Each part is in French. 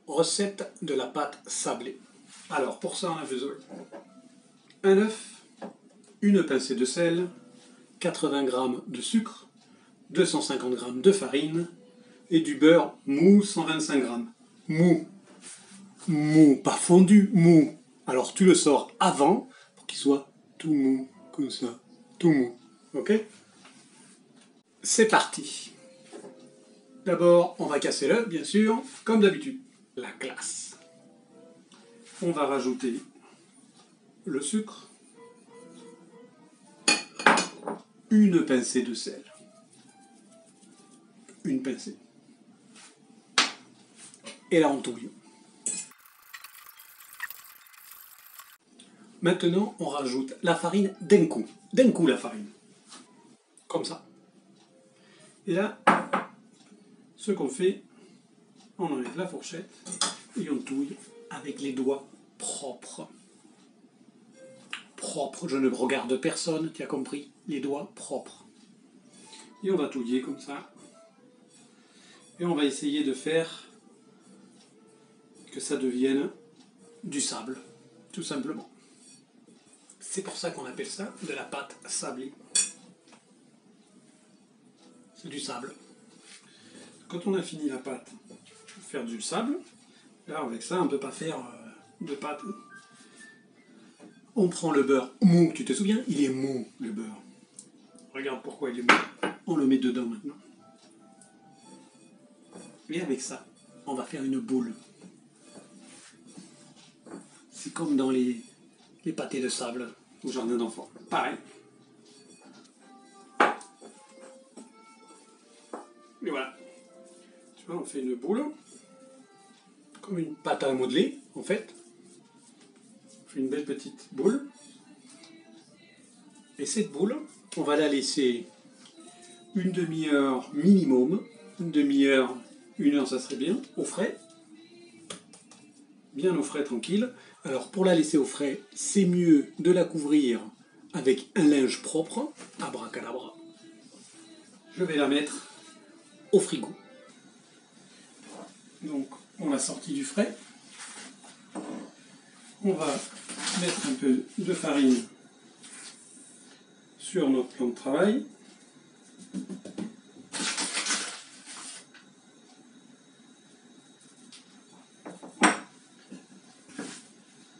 Recette de la pâte sablée. Alors pour ça on a besoin un œuf, une pincée de sel, 80 g de sucre, 250 g de farine et du beurre mou 125 g. Mou. Mou, pas fondu, mou. Alors tu le sors avant pour qu'il soit tout mou, comme ça, tout mou. Ok? C'est parti. D'abord, on va casser l'œuf, bien sûr, comme d'habitude. La classe. On va rajouter le sucre, une pincée de sel, une pincée, et là on touille. Maintenant, on rajoute la farine d'un coup la farine, comme ça. Et là, ce qu'on fait, on enlève la fourchette et on touille avec les doigts propres. Propre, je ne regarde personne, tu as compris? Les doigts propres. Et on va touiller comme ça. Et on va essayer de faire que ça devienne du sable, tout simplement. C'est pour ça qu'on appelle ça de la pâte sablée. C'est du sable. Quand on a fini la pâte, faire du sable, là avec ça on ne peut pas faire de pâte. On prend le beurre mou, tu te souviens? Il est mou, le beurre. Regarde pourquoi il est mou. On le met dedans maintenant. Et avec ça, on va faire une boule. C'est comme dans les pâtés de sable au jardin d'enfants. Pareil. Et voilà. Tu vois, on fait une boule, comme une pâte à modeler, en fait. On fait une belle petite boule. Et cette boule, on va la laisser une demi-heure minimum. Une demi-heure, une heure, ça serait bien, au frais. Bien au frais, tranquille. Alors, pour la laisser au frais, c'est mieux de la couvrir avec un linge propre, abracadabra. Je vais la mettre au frigo. Donc, on l'a sortie du frais. On va mettre un peu de farine sur notre plan de travail.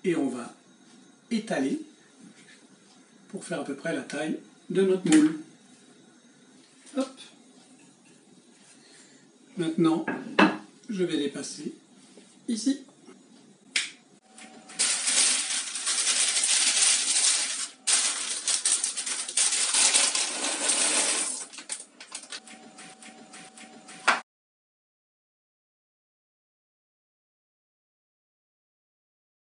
Et on va étaler pour faire à peu près la taille de notre moule. Hop. Maintenant, je vais les passer ici.